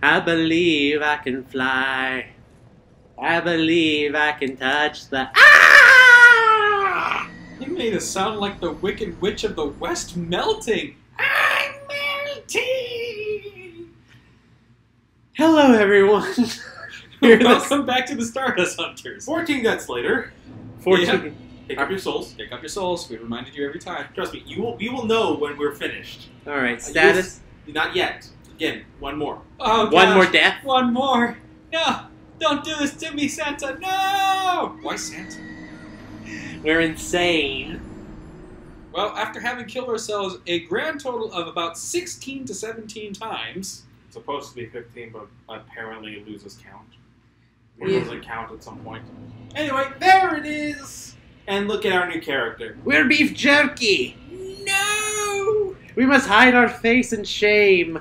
I believe I can fly. I believe I can touch the... Ah! You made us sound like the Wicked Witch of the West melting. I'm melting! Hello, everyone. Welcome back to the Stardust Hunters. 14 deaths later. 14. Yeah. Pick up your souls. Pick up your souls. We reminded you every time. Trust me, we will know when we're finished. Alright, status. Not yet. Again, one more. Oh, gosh. One more death. One more. No! Don't do this to me, Santa! No! Why Santa? We're insane. Well, after having killed ourselves a grand total of about 16 to 17 times... It's supposed to be 15, but apparently it loses count. Or Yeah. doesn't count at some point. Anyway, there it is! And look at our new character. We're beef jerky. No! We must hide our face in shame.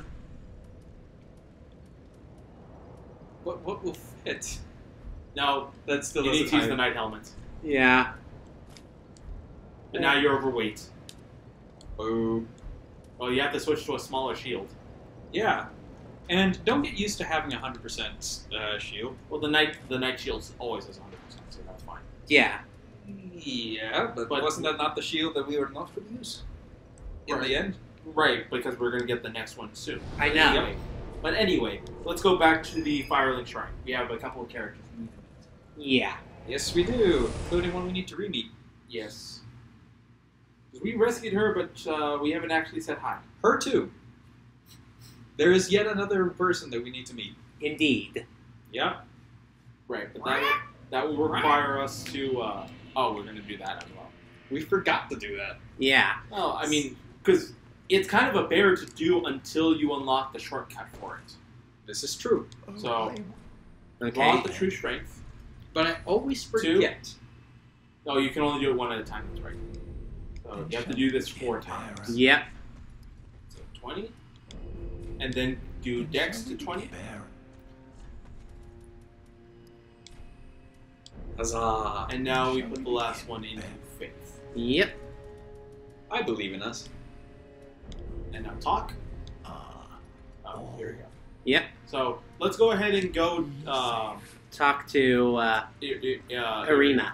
What will fit? No, That still you need doesn't to use the hide. night helmet. Yeah. And now you're overweight. Boo. Well, you have to switch to a smaller shield. Yeah. And don't get used to having 100% shield. Well, the night shield always has 100%, so that's fine. Yeah. Yeah, but wasn't that not the shield that we were not going to use? In the end? Right, because we're going to get the next one soon. I know. Anyway, but anyway, let's go back to the Firelink Shrine. We have a couple of characters we need to meet. Yeah. Yes, we do. Including one we need to re-meet. Yes. We rescued her, but we haven't actually said hi. Her too. There is yet another person that we need to meet. Indeed. Yeah. Right, but that will require us to... oh, we're going to do that as well. We forgot to do that. Yeah. Oh, I mean, because it's kind of a bear to do until you unlock the shortcut for it. This is true. So, Okay. unlock the true strength. But I always forget. No, you can only do it one at a time, that's right. So you have to do this 4 times. Yep. So 20. And then do Dex to 20. Huzzah. And now we put the last one into Faith. Yep. I believe in us. And now talk. Oh, here we go. Yep. So let's go ahead and go Talk to Arena.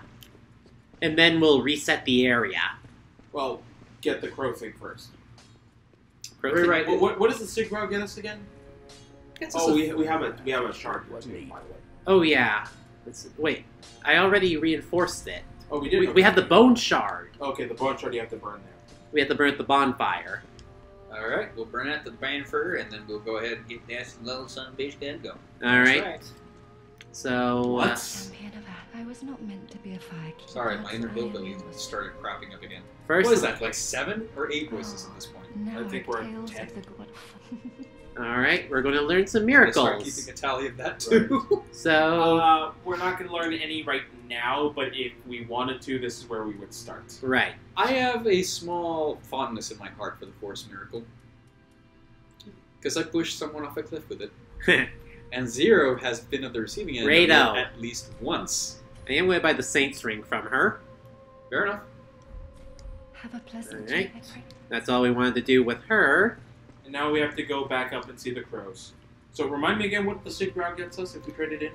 And then we'll reset the area. Well, get the crow thing first. Right. What does the Sigma get us again? Oh, we have a shard here too, by the way. Oh, yeah. Wait. I already reinforced it. Oh, we did. We have the bone shard. Okay, the bone shard you have to burn there. We have to burn at the bonfire. Alright, we'll burn out the banfur and then we'll go ahead and get nasty little son of a bitch and go. Alright. So, What? I was not meant to be a firekeeper. Sorry, my inner That's what I hillbilly was. started cropping up again. first... What is that, like 7 or 8 voices at this point? Now I think are we're at tales 10. of the god. Alright, we're going to learn some We'll start miracles. keeping a tally of that too. So, We're not going to learn any right now, but if we wanted to, this is where we would start. right. I have a small fondness in my heart for the Force Miracle. Because I pushed someone off a cliff with it. And Zero has been on the receiving end of it Rado. at least once. I am going to buy the Saints ring from her. Fair enough. Have a pleasant Alright. trip, I pray. That's all we wanted to do with her. And now we have to go back up and see the crows. So remind me again what the Sigma gets us if we trade it in.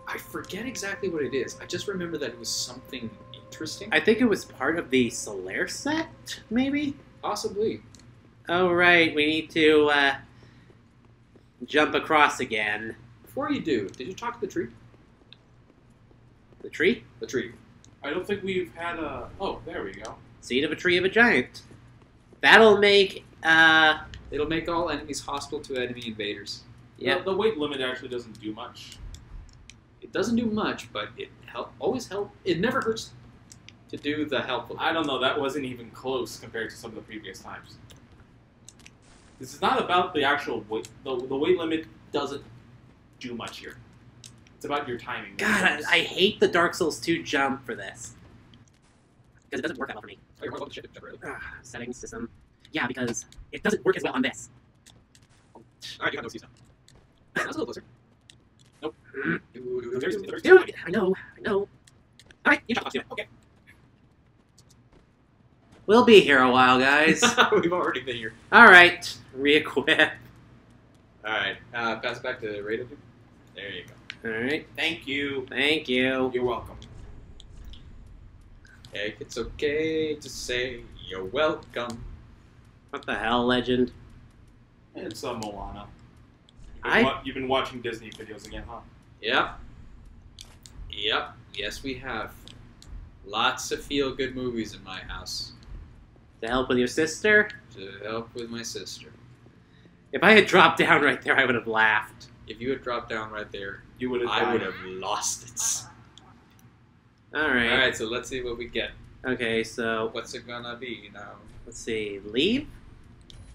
I forget exactly what it is. I just remember that it was something interesting. I think it was part of the Solaire set, maybe? Possibly. Oh, right. We need to jump across again. Before you do, did you talk to the tree? The tree? The tree. I don't think we've had a... Oh, there we go. Seed of a tree of a giant. That'll make, It'll make all enemies hostile to enemy invaders. yeah. The weight limit actually doesn't do much. It doesn't do much, but it always help. It never hurts to do the helpful. I don't know, that wasn't even close compared to some of the previous times. This is not about the actual weight. The weight limit doesn't do much here. It's about your timing. God, I hate the Dark Souls 2 jump for this. Because it doesn't work that well for me. Oh, you're welcome to ship it, really. Settings system. Yeah, because it doesn't work as well on this. Alright, you have no season. That's a little closer. Nope. Dude, I know. Alright, you talk to it. Okay. We'll be here a while, guys. We've already been here. Alright, re-equip. Alright, pass it back to the radar dude. There you go. Alright. Thank you. Thank you. You're welcome. Hey, it's okay to say you're welcome. What the hell, Legend? It's Moana. I- You've been watching Disney videos again, huh? Yep. Yep. Yes, we have. Lots of feel-good movies in my house To help with your sister? to help with my sister. If I had dropped down right there, I would have laughed. If you had dropped down right there, You would have. I would have lost it. Alright. Alright, so let's see what we get. Okay, so What's it gonna be now? let's see. Leave?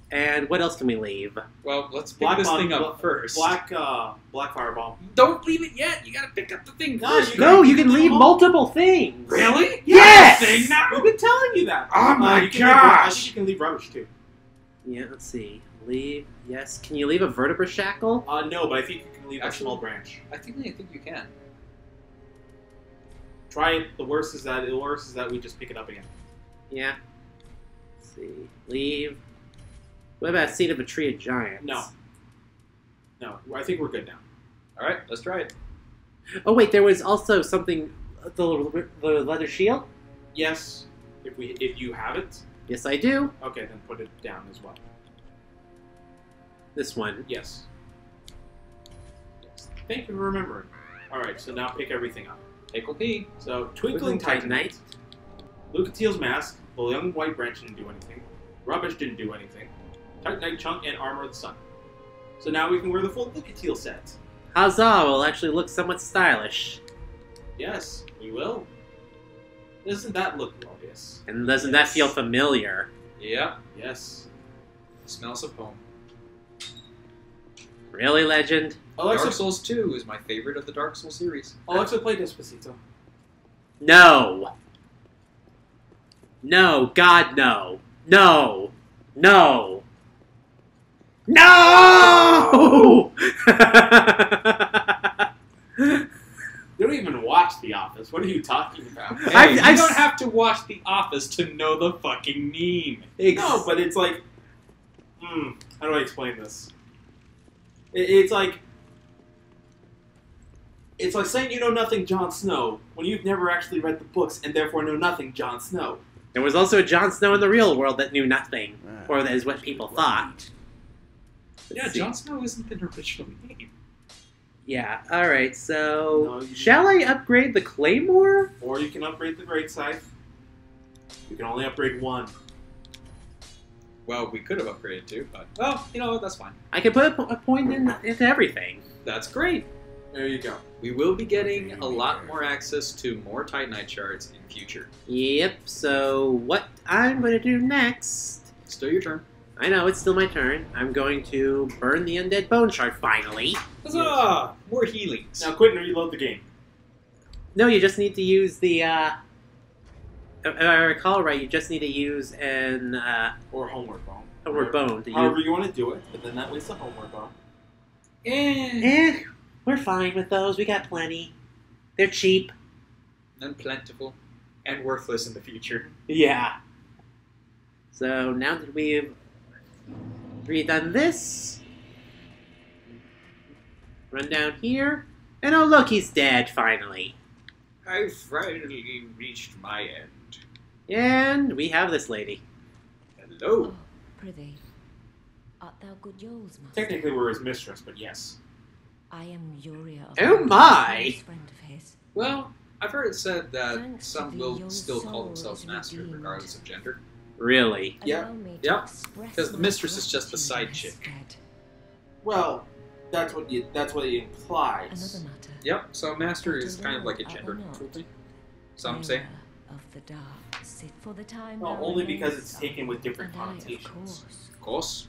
And what else can we leave? Well, let's pick this thing up first. Black fireball. Don't leave it yet. You gotta pick up the thing No, first. No, you can leave multiple things. Really? Yes! Thing now? We've been telling you that. Oh my you can leave- I gosh! think you can leave rubbish too. Yeah, let's see. Leave. Yes. Can you leave a vertebra shackle? No, but I think you can leave Actually- a small branch. I think you can. Try it. The worst is that we just pick it up again. Yeah. Let's see. Leave. What about seed of a tree of giants? No, I think we're good now. All right, let's try it. Oh wait, there was also something. The leather shield. Yes, if you have it, Yes, I do. okay, then put it down as well. This one. Yes. Thank you for remembering. All right, so now pick everything up. Take a pee. So Twinkling Titanite, Lucatiel's mask, the young white branch didn't do anything. Rubbish didn't do anything. Titanite chunk and armor of the sun. So now we can wear the full Lucatiel set. Huzzah! Will actually look somewhat stylish. Yes, we will. Doesn't that look glorious? And doesn't that feel familiar? Yep. Yes. Smells of home. Really, Legend? Dark Alexa, Souls 2 is my favorite of the Dark Souls series. Alexa, play Despacito. No. No. God, no. No. No. No! You don't even watch The Office. What are you talking about? Hey, you I've don't s- have to watch The Office to know the fucking meme. No, but it's like, how do I explain this? It's like saying you know nothing, Jon Snow, when you've never actually read the books and therefore know nothing, Jon Snow. There was also a Jon Snow in the real world that knew nothing. Or that is what people thought. Yeah, Jon Snow isn't the original name. Yeah, alright, so... No, you- shall I upgrade the Claymore? Or you can upgrade the Great Scythe. You can only upgrade one. Well, we could have upgraded too, but well, you know what? That's fine. I can put a point into everything. That's great. There you go. We will be getting a lot more access to more Titanite shards in future. Yep, so what I'm going to do next... Still your turn. I know, it's still my turn. I'm going to burn the Undead Bone Shard, finally. Huzzah! More healings. Now quit and reload the game. No, you just need to use the, if I recall right, you just need to use an, Or Homeward Bone. Homeward Bone to However use... you want to do it, but then that wastes the Homeward Bone. We're fine with those, we got plenty. They're cheap. And plentiful. And worthless in the future. Yeah. So, now that we've redone this, run down here, and oh look, he's dead, finally. I finally reached my end. And we have this lady. Hello. Oh, prithee, art thou good Yoles, master? Technically we're his mistress, but yes. I am Uriah of Oh my! close friend of his. Well, I've heard it said that Thanks to some thee, will your still call soul themselves is master redeemed. regardless of gender. Really? Yeah. Allow me to Yeah, express 'cause the my mistress is just the side gratitude chick. instead. Well, that's what it implies. Another matter. Yep, so master But is kind of like a although I gender will not neutral thing. Some say. Bearer Of the dark, sit for the time Well, thou only because it's remainest taken with different and I, of connotations. course. Of course.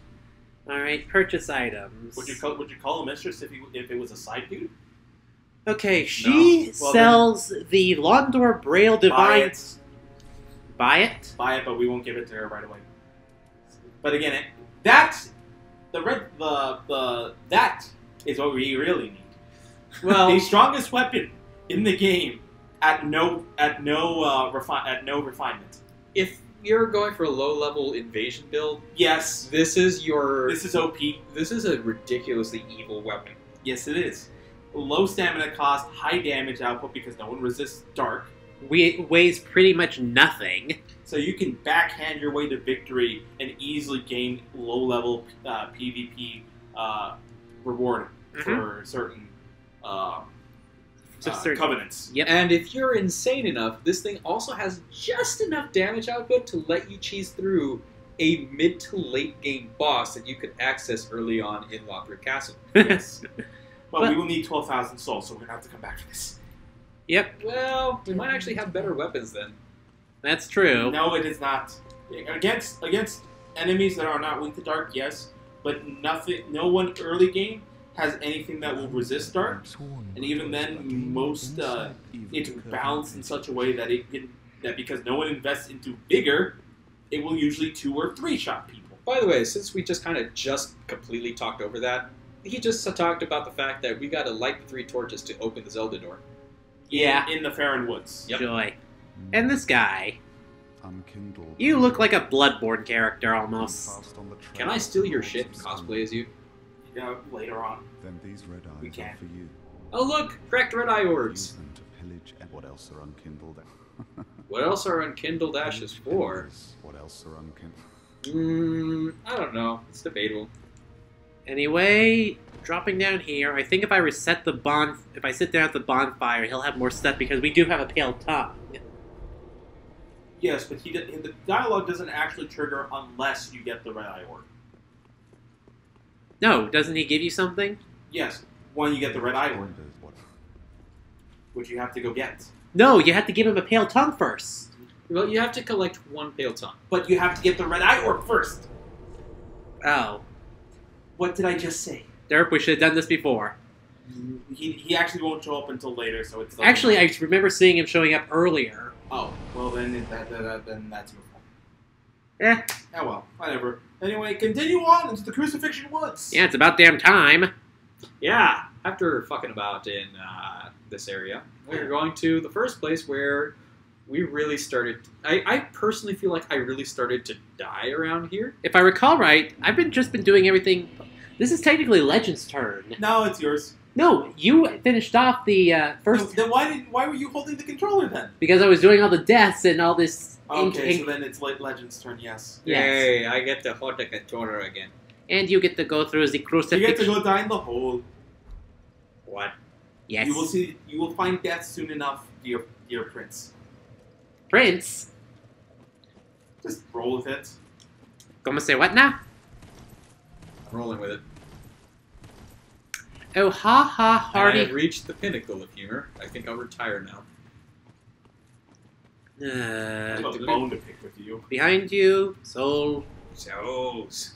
Alright, purchase items. Would you call a mistress if it was a side dude? Okay, she Well, sells the Londor Braille Buy Divine... it. Buy it? Buy it, but we won't give it to her right away. But again, that is what we really need. Well, The strongest weapon in the game at no refinement. If you're going for a low-level invasion build, Yes, this is OP. This is a ridiculously evil weapon. Yes, it is. Low stamina cost, high damage output because no one resists dark. Weighs pretty much nothing. So you can backhand your way to victory and easily gain low-level PvP reward for certain covenants. Yep. And if you're insane enough, this thing also has just enough damage output to let you cheese through a mid to late game boss that you could access early on in Lothric Castle. Yes. But we will need 12,000 souls, so we're going to have to come back for this. Yep, Well, we might actually have better weapons then. that's true. No, it is not. Against enemies that are not weak to dark, yes, but no one early game has anything that will resist dark, and even then, most it's balanced in such a way that that because no one invests into bigger, it will usually 2 or 3 shot people. By the way, since we just completely talked over that, he just talked about the fact that we got to light the 3 torches to open the Zelda door. Yeah. In the Faron Woods. Yep. Joy. And this guy. You look like a Bloodborne character almost. Can I steal your shit and cosplay as you? Yeah, later on. Then these red eyes We can. are for you. Oh look, cracked red eye Use orbs. them to pillage and what else are unkindled? What else are unkindled ashes for? What else are unkindled? I don't know. It's debatable. Anyway, dropping down here, I think if I reset the if I sit down at the bonfire, he'll have more stuff because we do have a pale tongue. Yes, but the dialogue doesn't actually trigger unless you get the red eye orb. No, doesn't he give you something? Yes, when you get the red eye orb, which you have to go get. No, you have to give him a pale tongue first. Well, you have to collect 1 pale tongue. But you have to get the red eye orb first. Oh. What did I just say? Derp, we should have done this before. He actually won't show up until later, so it's... Actually, I remember seeing him showing up earlier. Oh, well then then that's your fault. Eh. Oh well, whatever. Anyway, continue on into the Crucifixion Woods. Yeah, it's about damn time. Yeah, after fucking about in this area, we're going to the first place where we really started... I personally feel like I really started to die around here. If I recall right, I've just been doing everything... This is technically Legend's turn. No, it's yours. No, you finished off the first... Then why were you holding the controller then? Because I was doing all the deaths and all this... Okay, so then it's Legend's turn, yes. Yes. Yay, I get to hold the controller again. And you get to go through the You crucifixion... get to go die in the hole. What? Yes. You will find death soon enough, dear prince. Prince? Just roll with it. Como say what now? I'm rolling with it. Oh, ha ha, I Hardy. have reached the pinnacle of humor. I think I'll retire now. I have a bone to pick with you. Behind you, soul. Souls.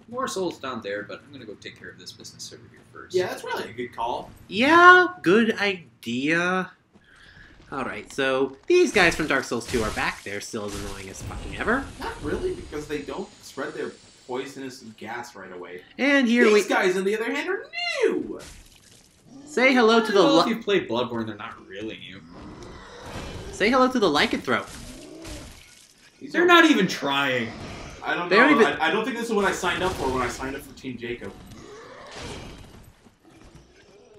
More souls down there, but I'm gonna go take care of this business over here first. Yeah, that's really a good call. Yeah, good idea. Alright, so these guys from Dark Souls 2 are back. They're still as annoying as fucking ever. Not really, because they don't spread their poisonous gas right away. And here These guys, on the other hand, are new! say hello to the Well, if you've played Bloodborne, they're not really new. say hello to the lycanthrope. They're not even trying. I don't They don't know. even- I don't think this is what I signed up for when I signed up for Team Jacob.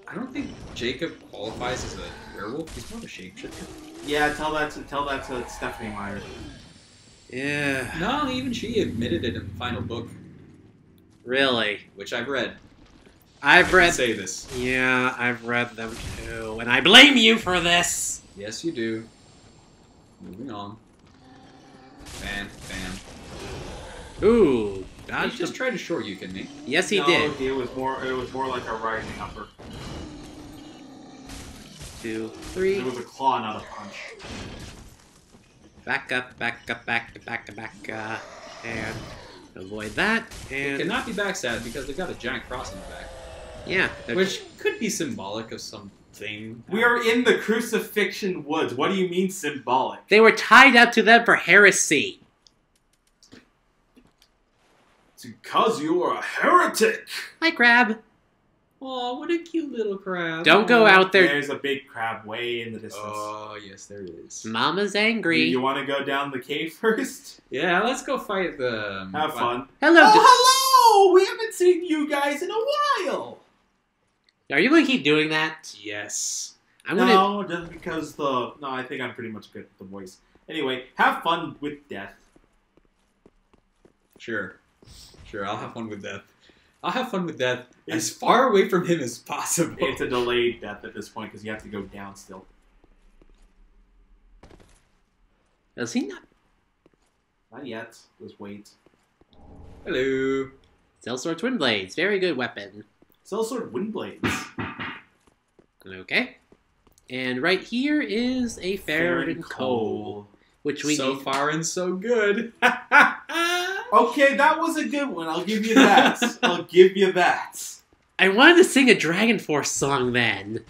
I don't think Jacob qualifies as a werewolf. He's more of a shapeshifter. Yeah, tell that to Stephanie Meyer. Yeah, No, even she admitted it in the final book, really. which I've read. I've I read... can say this. Yeah, I've read them too, and I blame you for this! Yes, you do. Moving on. Bam, bam. Ooh, He dodged just him. tried to short you, couldn't he? Yes, he No, did. It was more like a rising upper. 2, 3. It was a claw, not a punch. Back up, and avoid that, It and cannot be backstabbed because they've got a giant cross in the back. yeah. Which could be symbolic of something. We are in the Crucifixion Woods. What do you mean symbolic? They were tied up to them for heresy. It's because you are a heretic. Hi, Crab. Oh, what a cute little crab. Don't go out there. There's a big crab way in the distance. Oh, yes, there is. Mama's angry. You want to go down the cave first? Yeah, let's go fight the... Have fun. Hello. Oh, hello! We haven't seen you guys in a while. Are you going to keep doing that? Yes. I'm gonna. No, just because the... No, I think I'm pretty much good at the voice. Anyway, have fun with death. Sure. Sure, I'll have fun with death. I'll have fun with death as far away from him as possible. It's a delayed death at this point because you have to go down still. Does he not? Not yet. Just wait. Hello. Sellsword Twin Blades. Very good weapon. Sellsword Windblades. Okay. And right here is a Farron Coal, which we So need. far and so good. Okay, that was a good one. I'll give you that. I'll give you that. I wanted to sing a Dragon Force song then.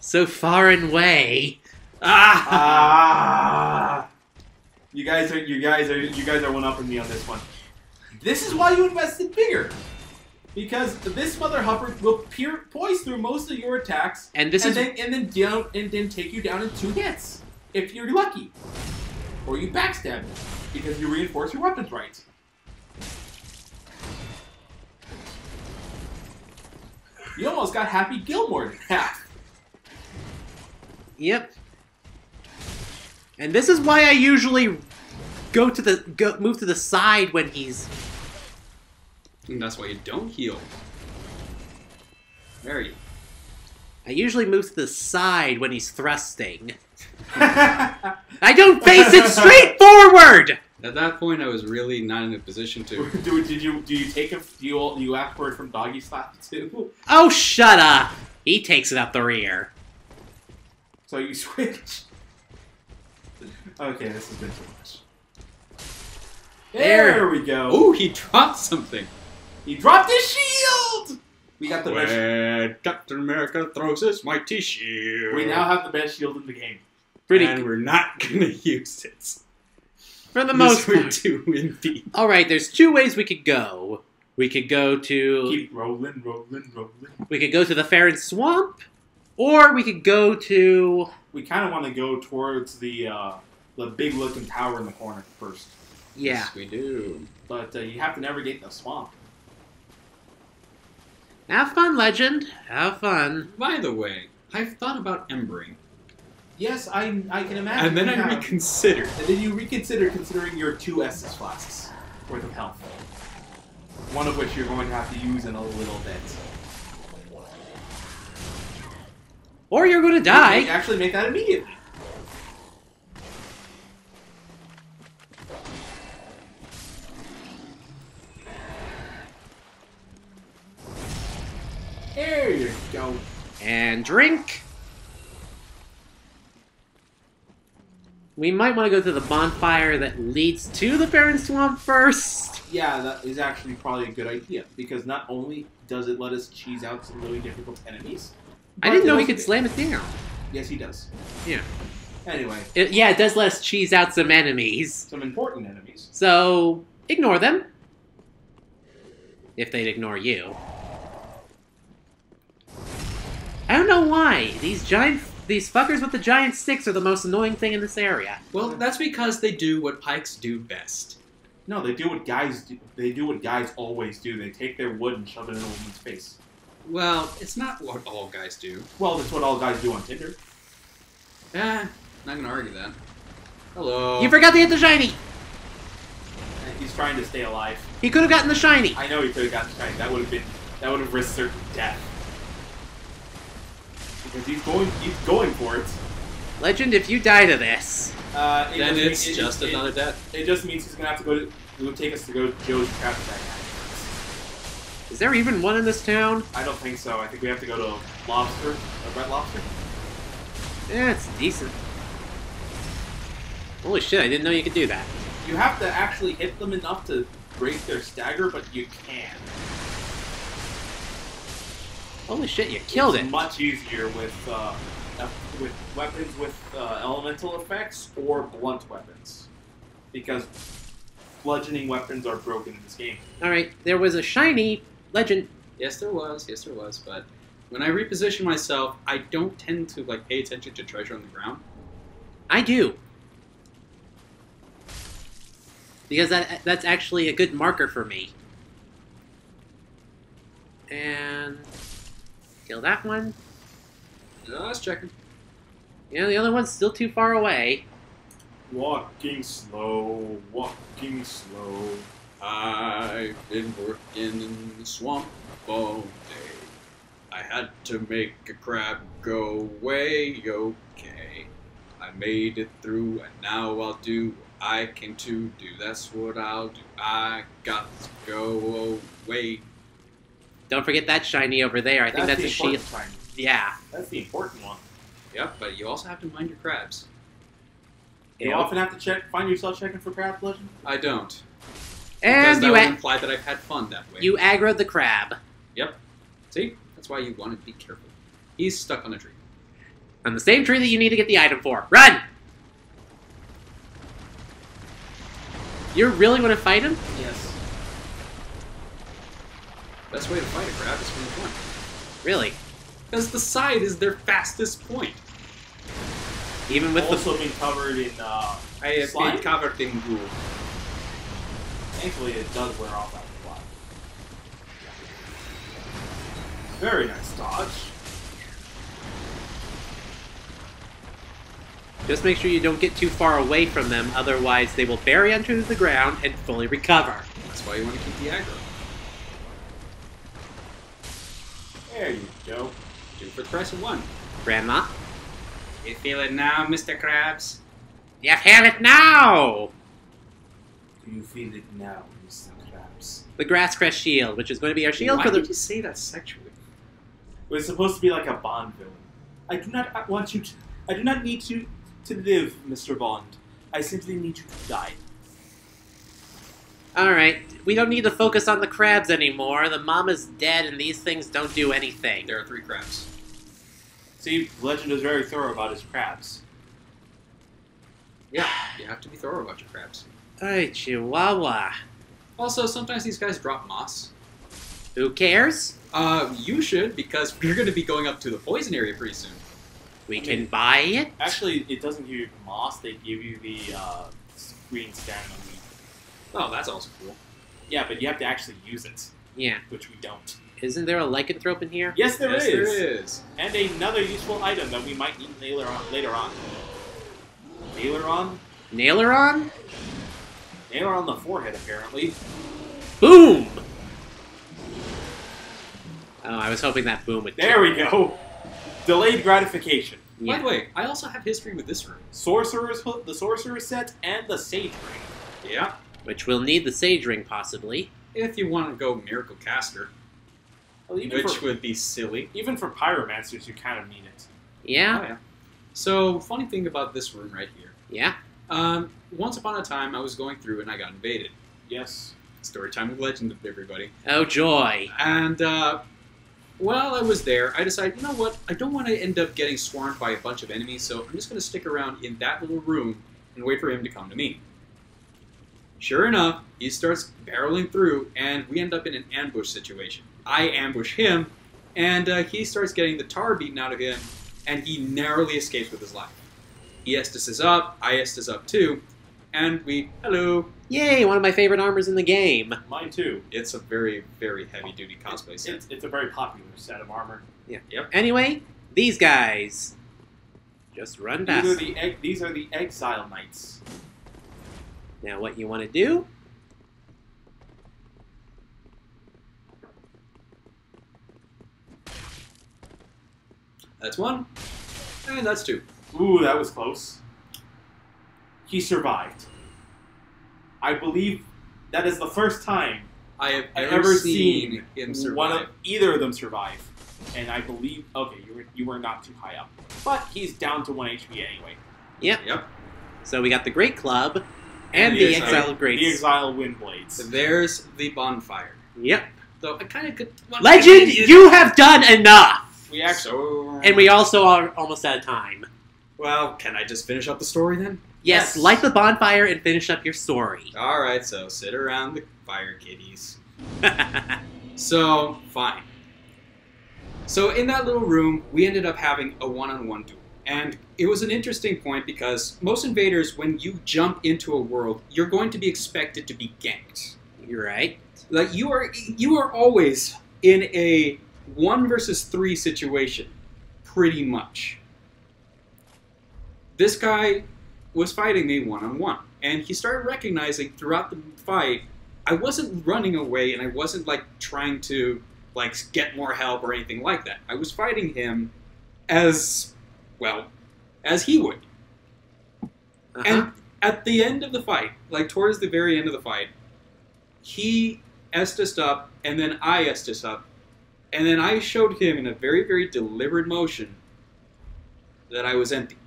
So far and away. Ah! You guys are one upping me on this one. This is why you invested bigger. Because this mother hupper will poise through most of your attacks, And this is then take you down in 2 hits if you're lucky, or you backstab me because you reinforce your weapons right. You almost got Happy Gilmore in half. Yep. And this is why I usually move to the side when he's. And that's why you don't heal. There you. I usually move to the side when he's thrusting. I don't face it straight forward. At that point, I was really not in a position to. Do you ask for it from Doggy Style too? Oh, shut up. He takes it up the rear. So you switch. Okay, this has been too much. There we go. Oh, he dropped something. He dropped his shield. We got the best. When Captain America throws his mighty shield. We now have the best shield in the game. And we're not gonna use it. For the most we're part. too wimpy. Alright, there's 2 ways we could go. We could go to... Keep rolling. We could go to the Farron Swamp, or we could go to... We kind of want to go towards the big looking tower in the corner first. Yeah. Yes, we do. But you have to navigate the swamp. Have fun, Legend. Have fun. By the way, I've thought about embering. Yes, I can imagine. And then you I have. reconsidered. And then you reconsider considering your 2 Estus flasks worth of health. One of which you're going to have to use in a little bit. Or you're going to die. You can actually make that immediately. There you go. And drink. We might want to go to the bonfire that leads to the Farron Swamp first. Yeah, that is actually probably a good idea, because not only does it let us cheese out some really difficult enemies... I didn't know he also- could slam it down. Yes, he does. Yeah. Anyway, It does let us cheese out some enemies. some important enemies. So, ignore them. If they'd ignore you. I don't know why. These fuckers with the giant sticks are the most annoying thing in this area. Well, that's because they do what pikes do best. No, they do what guys do. They do what guys always do. They take their wood and shove it in a woman's face. Well, it's not what all guys do. Well, that's what all guys do on Tinder. Not gonna argue that. Hello. You forgot to hit the shiny! And he's trying to stay alive. He could have gotten the shiny! I know he could have gotten shiny. That would have risked certain death. Because he's going for it. Legend, if you die to this... Then it's just another death. It just means he's gonna have to go to take us to go to Joe's Crab Shack. Is there even one in this town? I don't think so. I think we have to go to Lobster, Red Lobster. Yeah, it's decent. Holy shit, I didn't know you could do that. You have to actually hit them enough to break their stagger, but you can. Holy shit, you killed It's it. much easier with weapons with elemental effects or blunt weapons, because bludgeoning weapons are broken in this game. Alright, there was a shiny. Legend, Yes, there was. Yes, there was. But when I reposition myself, I don't tend to like pay attention to treasure on the ground. I do. Because that's actually a good marker for me. And kill that one. Just checking. Yeah, the other one's still too far away. Walking slow, walking slow. I've been working in the swamp all day. I had to make a crab go away, okay. I made it through, and now I'll do what I came to do. That's what I'll do. I got to go away. Don't forget that shiny over there. I think that's the a shield. important time. Yeah. That's the important one. Yep, but you also have to mind your crabs. You often have to find yourself checking for crab legend. I don't. And Because that you would imply that I've had fun that way. you aggroed the crab. Yep. See? That's why you want to be careful. He's stuck on a tree. On the same tree that you need to get the item for. Run! You really want to fight him? Yes. Best way to fight a crab is from the front. Really? Because the side is their fastest point. Even with Also being covered in I have slime? been covered in goo. Thankfully, it does wear off after a while. Very nice dodge. Just make sure you don't get too far away from them, otherwise they will bury under the ground and fully recover. That's why you want to keep the aggro. There you go. Two for the price of one. Grandma? You feel it now, Mr. Krabs? You have it now! Do you feel it now, Mr. Krabs? The Grass Crest Shield, which is going to be our shield Why for the... did you say that sexually? It was supposed to be like a Bond villain. I do not want you to... I do not need you to live, Mr. Bond. I simply need you to die. Alright, we don't need to focus on the crabs anymore. The mama's dead and these things don't do anything. There are 3 crabs. See, Legend is very thorough about his crabs. Yeah, you have to be thorough about your crabs. Ay, Chihuahua. Also, sometimes these guys drop moss. Who cares? You should, because we're going to be going up to the poison area pretty soon. We can buy it? Actually, it doesn't give you moss, they give you the green stamina leaf. Oh, that's also cool. Yeah, but you have to actually use it, Yeah. which we don't. Isn't there a lycanthrope in here? Yes, there is. Yes, there is. And another useful item that we might need later on. Later on? Nailer on? Nailer on the forehead, apparently. Boom! Oh, I was hoping that boom would There we go. Delayed gratification. Yeah. By the way, I also have history with this room. The sorcerer's set and the sage ring. Yeah. Which we'll need the Sage Ring, possibly. If you want to go Miracle Caster, Well, which would be silly. even for pyromancers, you kind of need it. Yeah? Oh, yeah. So, funny thing about this room right here. Yeah? Once upon a time, I was going through and I got invaded. Yes. Story time with Legend, everybody. Oh, joy. And while I was there, I decided, you know what? I don't want to end up getting swarmed by a bunch of enemies, so I'm just going to stick around in that little room and wait for him to come to me. Sure enough, he starts barreling through, and we end up in an ambush situation. I ambush him, and he starts getting the tar beaten out of him, and he narrowly escapes with his life. He Estes is up, I Estes up too, and we, hello. Yay, one of my favorite armors in the game. Mine too. It's a very, very heavy-duty cosplay set. It's a very popular set of armor. Yeah. Yep. Anyway, these guys. Just run past. These are the Exile Knights. Now what you want to do... That's 1, and that's 2. Ooh, that was close. He survived. I believe that is the first time I have I've ever ever seen him survive. either of them survive. And I believe, okay, you were not too high up. But he's down to 1 HP anyway. Yep. Yep. So we got the Great Club and the Exile Greats. The Exile Windblades. So there's the bonfire. Yep. Though I kind of could... Legend, you have done enough! We actually... So... And we also are almost out of time. Well, can I just finish up the story then? Yes, Yes. light the bonfire and finish up your story. Alright, so sit around the fire, kiddies. So, fine. So in that little room, we ended up having a one-on-one duel. And it was an interesting point because most invaders, when you jump into a world, you're going to be expected to be ganked. You're right. Like you are always in a 1 versus 3 situation, pretty much. This guy was fighting me one-on-one, and he started recognizing throughout the fight, I wasn't running away, and I wasn't like trying to like get more help or anything like that. I was fighting him as well as he would. And at the end of the fight, like towards the very end of the fight, he Estused up, and then I Estused up, and then I showed him in a very, very deliberate motion that I was empty.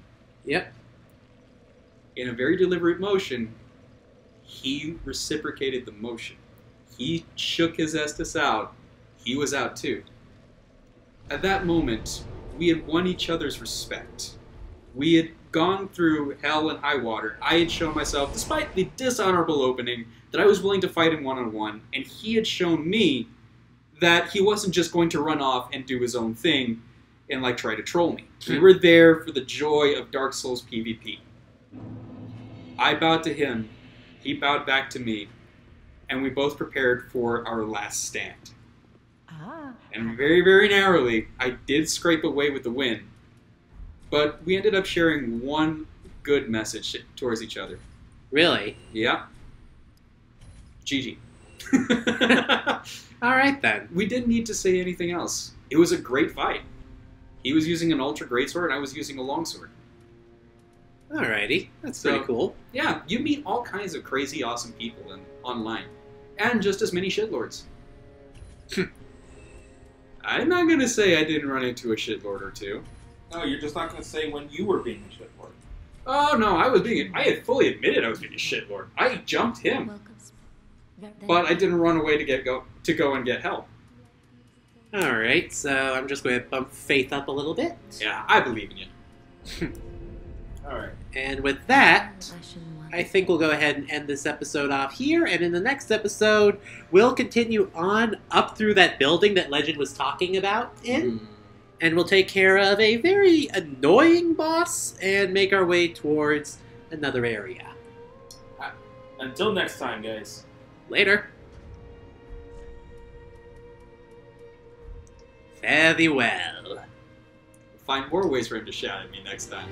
Yep. In a very deliberate motion, he reciprocated the motion. He shook his Estus out. He was out too. At that moment, we had won each other's respect. We had gone through hell and high water. I had shown myself, despite the dishonorable opening, that I was willing to fight him one-on-one, and he had shown me that he wasn't just going to run off and do his own thing and like try to troll me. We were there for the joy of Dark Souls PvP. I bowed to him, he bowed back to me, and we both prepared for our last stand. And very, very narrowly, I did scrape away with the win, but we ended up sharing one good message towards each other. Really? Yeah. GG. All right, then. We didn't need to say anything else. It was a great fight. He was using an ultra greatsword, and I was using a longsword. Alrighty. That's So- pretty cool. Yeah, you meet all kinds of crazy, awesome people online. And just as many shitlords. I'm not going to say I didn't run into a shitlord or two. No, you're just not going to say when you were being a shitlord. Oh, no, I had fully admitted I was being a shitlord. I jumped him, but I didn't run away to go and get help. Alright, so I'm just going to bump Faith up a little bit. Yeah, I believe in you. Alright. And with that, I think we'll go ahead and end this episode off here, and in the next episode, we'll continue on up through that building that Legend was talking about and we'll take care of a very annoying boss and make our way towards another area. Until next time, guys. Later. Fare thee well. Find more ways for him to shout at me next time.